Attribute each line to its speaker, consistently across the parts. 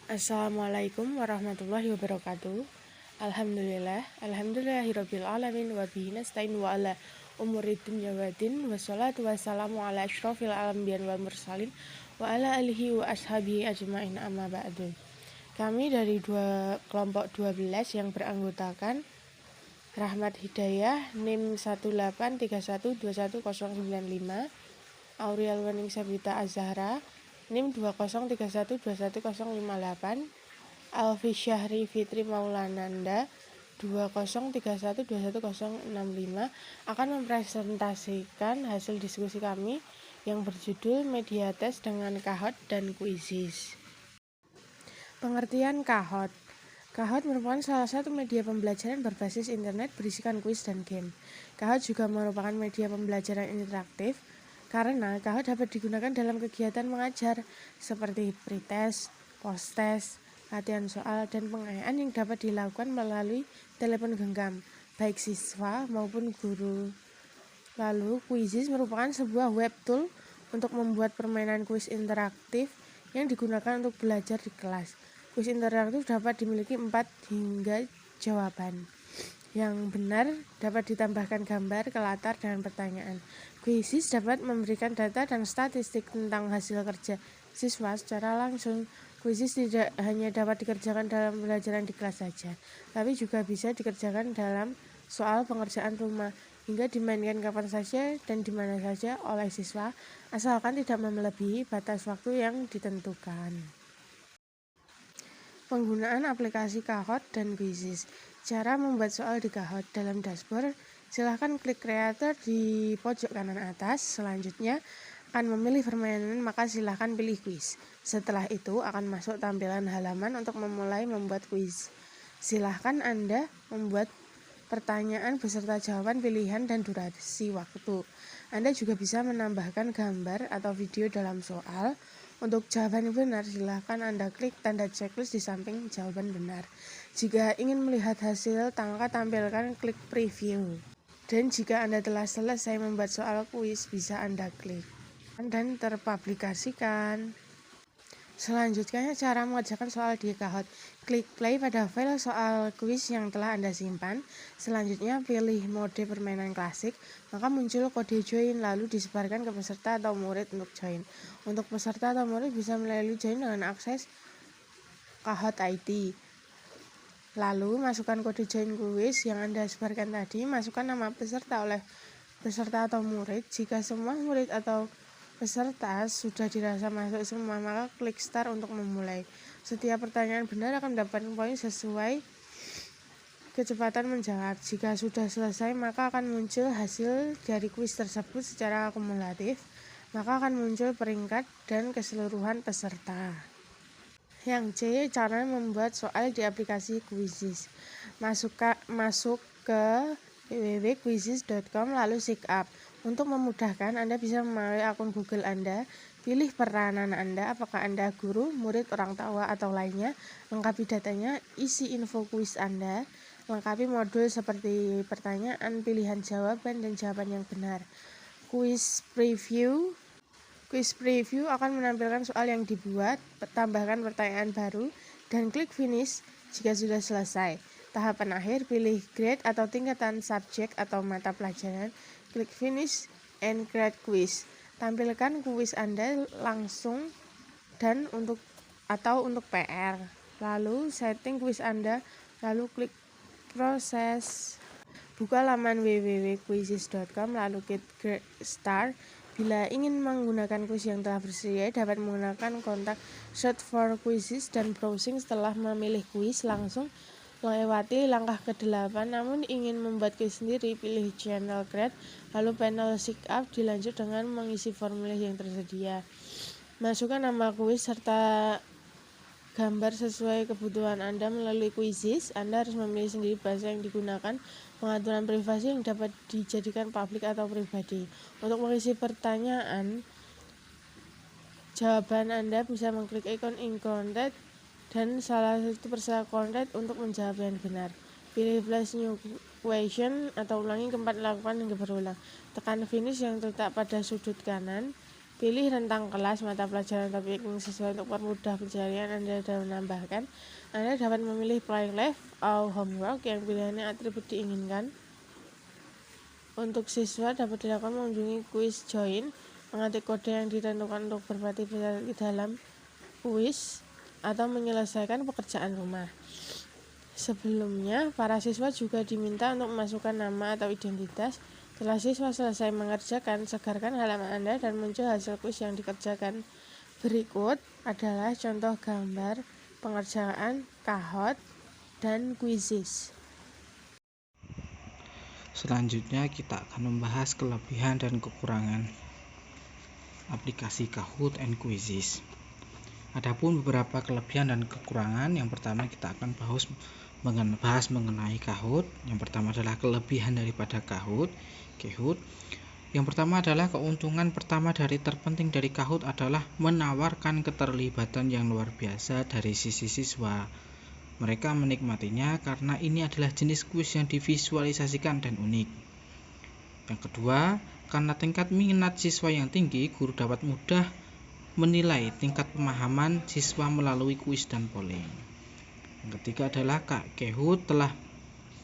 Speaker 1: Assalamualaikum warahmatullahi wabarakatuh. Alhamdulillahirabbil alamin wa bihi nasta'in wa ala umuri dunya waddin wassalatu wassalamu ala asyrofil anbiya'i wal mursalin wa ala alihi wa ashabihi ajmain amma ba'du. Kami dari kelompok 12 yang beranggotakan Rahmat Hidayah NIM 183121095, Auriel Wening Sabita Azhara NIM 203121058, Alfi Syahri Fitri Maulananda 203121065 akan mempresentasikan hasil diskusi kami yang berjudul Media Tes dengan Kahoot dan Quizizz. Pengertian Kahoot. Kahoot merupakan salah satu media pembelajaran berbasis internet berisikan kuis dan game. Kahoot juga merupakan media pembelajaran interaktif karena Kahoot dapat digunakan dalam kegiatan mengajar seperti pretest, posttest, latihan soal, dan pengayaan yang dapat dilakukan melalui telepon genggam, baik siswa maupun guru. Lalu, Quizizz merupakan sebuah web tool untuk membuat permainan kuis interaktif yang digunakan untuk belajar di kelas. Kuis interaktif dapat dimiliki 4 hingga jawaban. Yang benar dapat ditambahkan gambar ke latar dengan pertanyaan. Quizizz dapat memberikan data dan statistik tentang hasil kerja siswa secara langsung. Quizizz tidak hanya dapat dikerjakan dalam pembelajaran di kelas saja, tapi juga bisa dikerjakan dalam soal pengerjaan rumah, hingga dimainkan kapan saja dan di mana saja oleh siswa, asalkan tidak melebihi batas waktu yang ditentukan. Penggunaan aplikasi Kahoot dan Quizizz. Cara membuat soal di Kahoot. Dalam dashboard, silahkan klik Creator di pojok kanan atas. Selanjutnya akan memilih permainan, maka silahkan pilih kuis. Setelah itu akan masuk tampilan halaman untuk memulai membuat kuis. Silahkan Anda membuat pertanyaan beserta jawaban pilihan dan durasi waktu. Anda juga bisa menambahkan gambar atau video dalam soal. Untuk jawaban benar, silahkan Anda klik tanda checklist di samping jawaban benar. Jika ingin melihat hasil, maka tampilkan klik preview. Dan jika Anda telah selesai membuat soal kuis, bisa Anda klik dan terpublikasikan. Selanjutnya, cara mengerjakan soal di Kahoot. Klik play pada file soal kuis yang telah Anda simpan. Selanjutnya, pilih mode permainan klasik, maka muncul kode join, lalu disebarkan ke peserta atau murid untuk join. Untuk peserta atau murid bisa melalui join dengan akses Kahoot ID. Lalu, masukkan kode join kuis yang Anda sebarkan tadi, masukkan nama peserta oleh peserta atau murid. Jika semua murid atau peserta sudah dirasa masuk semua, maka klik start untuk memulai. Setiap pertanyaan benar akan mendapatkan poin sesuai kecepatan menjawab. Jika sudah selesai, maka akan muncul hasil dari kuis tersebut secara akumulatif, maka akan muncul peringkat dan keseluruhan peserta. Yang C, cara membuat soal di aplikasi Quizizz. Masuk ke www.quizizz.com lalu sign up. Untuk memudahkan, Anda bisa melalui akun Google Anda, pilih peranan Anda, apakah Anda guru, murid, orang tua, atau lainnya, lengkapi datanya, isi info kuis Anda, lengkapi modul seperti pertanyaan, pilihan jawaban, dan jawaban yang benar. Quiz preview akan menampilkan soal yang dibuat, tambahkan pertanyaan baru, dan klik finish jika sudah selesai. Tahapan akhir, pilih grade atau tingkatan subjek atau mata pelajaran, klik finish and create quiz. Tampilkan kuis Anda langsung dan untuk PR. Lalu setting kuis Anda, lalu klik proses. Buka laman www.quizizz.com lalu klik start. Bila ingin menggunakan kuis yang telah bersedia, dapat menggunakan kontak search for Quizizz dan browsing. Setelah memilih kuis, langsung melewati langkah ke-8. Namun ingin membuat kuis sendiri, pilih channel create, lalu panel sign up, dilanjut dengan mengisi formulir yang tersedia. Masukkan nama kuis serta gambar sesuai kebutuhan Anda melalui Quizizz. Anda harus memilih sendiri bahasa yang digunakan, pengaturan privasi yang dapat dijadikan publik atau pribadi. Untuk mengisi pertanyaan jawaban, Anda bisa mengklik ikon in content dan salah satu peserta content untuk menjawab yang benar. Pilih flash new question atau ulangi keempat lakukan hingga berulang. Tekan finish yang terletak pada sudut kanan. Pilih rentang kelas, mata pelajaran, topik yang sesuai untuk mempermudah pencarian Anda dan menambahkan. Anda dapat memilih Play Live atau Homework yang pilihannya atribut diinginkan. Untuk siswa dapat dilakukan mengunjungi quiz join, mengetik kode yang ditentukan untuk berpartisipasi di dalam quiz, atau menyelesaikan pekerjaan rumah. Sebelumnya, para siswa juga diminta untuk memasukkan nama atau identitas. Setelah siswa selesai mengerjakan, segarkan halaman Anda dan muncul hasil kuis yang dikerjakan. Berikut adalah contoh gambar pengerjaan Kahoot dan Quizizz.
Speaker 2: Selanjutnya kita akan membahas kelebihan dan kekurangan aplikasi Kahoot and Quizizz. Adapun beberapa kelebihan dan kekurangan, yang pertama kita akan bahas mengenai Kahoot. Yang pertama adalah kelebihan daripada Kahoot. Yang pertama adalah keuntungan pertama terpenting dari Kahoot adalah menawarkan keterlibatan yang luar biasa dari sisi siswa. Mereka menikmatinya karena ini adalah jenis kuis yang divisualisasikan dan unik. Yang kedua, karena tingkat minat siswa yang tinggi, guru dapat mudah menilai tingkat pemahaman siswa melalui kuis dan polling. Yang ketiga adalah Kahoot telah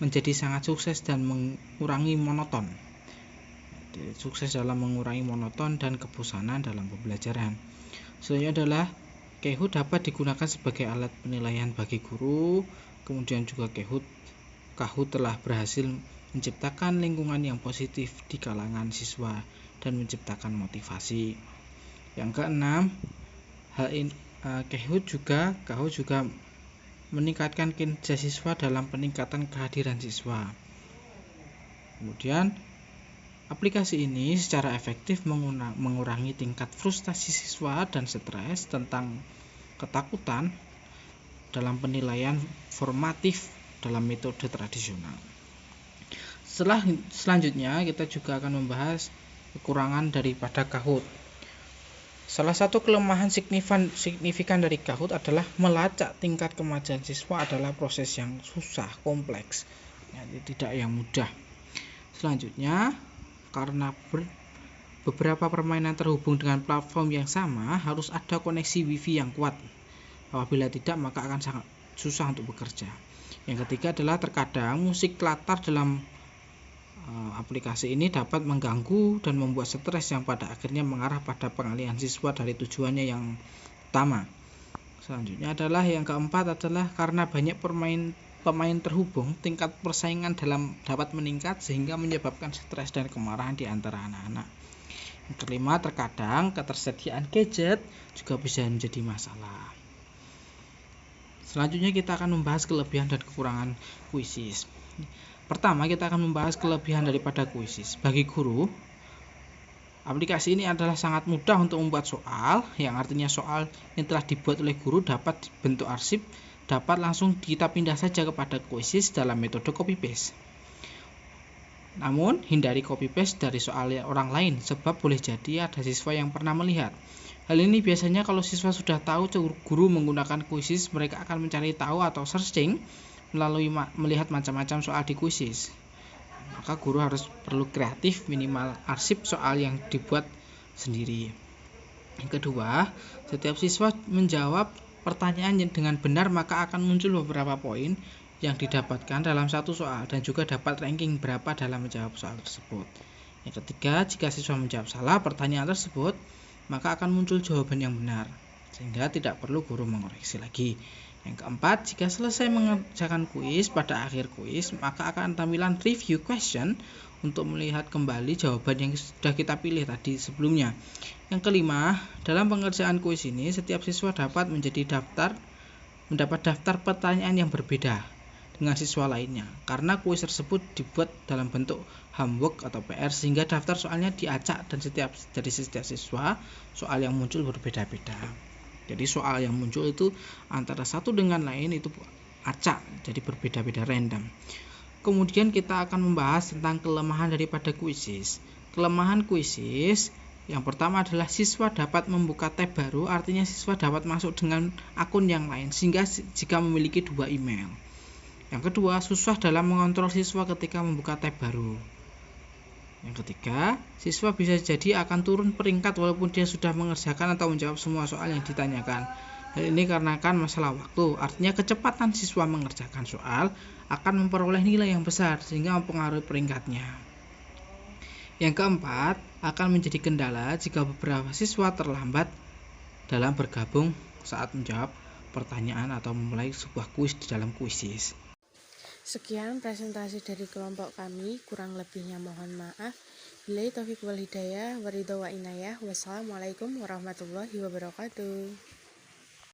Speaker 2: menjadi sangat sukses dan mengurangi monoton. Sukses dalam mengurangi monoton dan kebosanan dalam pembelajaran. Selanjutnya adalah Kahoot dapat digunakan sebagai alat penilaian bagi guru. Kemudian juga Kahoot telah berhasil menciptakan lingkungan yang positif di kalangan siswa dan menciptakan motivasi. Yang keenam, Kahoot juga meningkatkan kinerja siswa dalam peningkatan kehadiran siswa. Kemudian aplikasi ini secara efektif mengurangi tingkat frustasi siswa dan stres tentang ketakutan dalam penilaian formatif dalam metode tradisional. Selanjutnya kita juga akan membahas kekurangan daripada Kahoot. Salah satu kelemahan signifikan dari Kahoot adalah melacak tingkat kemajuan siswa adalah proses yang susah, kompleks, tidak yang mudah. Selanjutnya, karena beberapa permainan terhubung dengan platform yang sama, harus ada koneksi WiFi yang kuat. Apabila tidak, maka akan sangat susah untuk bekerja. Yang ketiga adalah terkadang musik latar dalam aplikasi ini dapat mengganggu dan membuat stres yang pada akhirnya mengarah pada pengalihan siswa dari tujuannya yang utama. Selanjutnya adalah yang keempat adalah karena banyak pemain terhubung, tingkat persaingan dapat meningkat sehingga menyebabkan stres dan kemarahan di antara anak-anak. Yang kelima, terkadang ketersediaan gadget juga bisa menjadi masalah. Selanjutnya kita akan membahas kelebihan dan kekurangan Quizizz. Pertama, kita akan membahas kelebihan daripada Quizizz. Bagi guru, aplikasi ini adalah sangat mudah untuk membuat soal, yang artinya soal yang telah dibuat oleh guru dapat dibentuk arsip, dapat langsung kita pindah saja kepada Quizizz dalam metode copy paste. Namun, hindari copy paste dari soal orang lain, sebab boleh jadi ada siswa yang pernah melihat. Hal ini biasanya kalau siswa sudah tahu guru menggunakan Quizizz, mereka akan mencari tahu atau searching melalui melihat macam-macam soal di Quizizz. Maka guru harus perlu kreatif, minimal arsip soal yang dibuat sendiri. Yang kedua, setiap siswa menjawab pertanyaan dengan benar, maka akan muncul beberapa poin yang didapatkan dalam satu soal dan juga dapat ranking berapa dalam menjawab soal tersebut. Yang ketiga, jika siswa menjawab salah pertanyaan tersebut, maka akan muncul jawaban yang benar, sehingga tidak perlu guru mengoreksi lagi. Yang keempat, jika selesai mengerjakan kuis, pada akhir kuis, maka akan tampilan review question untuk melihat kembali jawaban yang sudah kita pilih tadi sebelumnya. Yang kelima, dalam pengerjaan kuis ini, setiap siswa dapat mendapat daftar pertanyaan yang berbeda dengan siswa lainnya, karena kuis tersebut dibuat dalam bentuk homework atau PR, sehingga daftar soalnya diacak dan dari setiap siswa soal yang muncul berbeda-beda. Jadi soal yang muncul itu antara satu dengan lain itu acak, jadi berbeda-beda random. Kemudian kita akan membahas tentang kelemahan daripada Quizizz. Kelemahan Quizizz yang pertama adalah siswa dapat membuka tab baru, artinya siswa dapat masuk dengan akun yang lain, sehingga jika memiliki 2 email. Yang kedua, susah dalam mengontrol siswa ketika membuka tab baru. Yang ketiga, siswa bisa jadi akan turun peringkat walaupun dia sudah mengerjakan atau menjawab semua soal yang ditanyakan. Hal ini karenakan masalah waktu, artinya kecepatan siswa mengerjakan soal akan memperoleh nilai yang besar sehingga mempengaruhi peringkatnya. Yang keempat, akan menjadi kendala jika beberapa siswa terlambat dalam bergabung saat menjawab pertanyaan atau memulai sebuah kuis di dalam kuisis.
Speaker 1: Sekian presentasi dari kelompok kami, kurang lebihnya mohon maaf. Billahi taufiq wal hidayah, waridho wa inayah. Wassalamualaikum warahmatullahi wabarakatuh.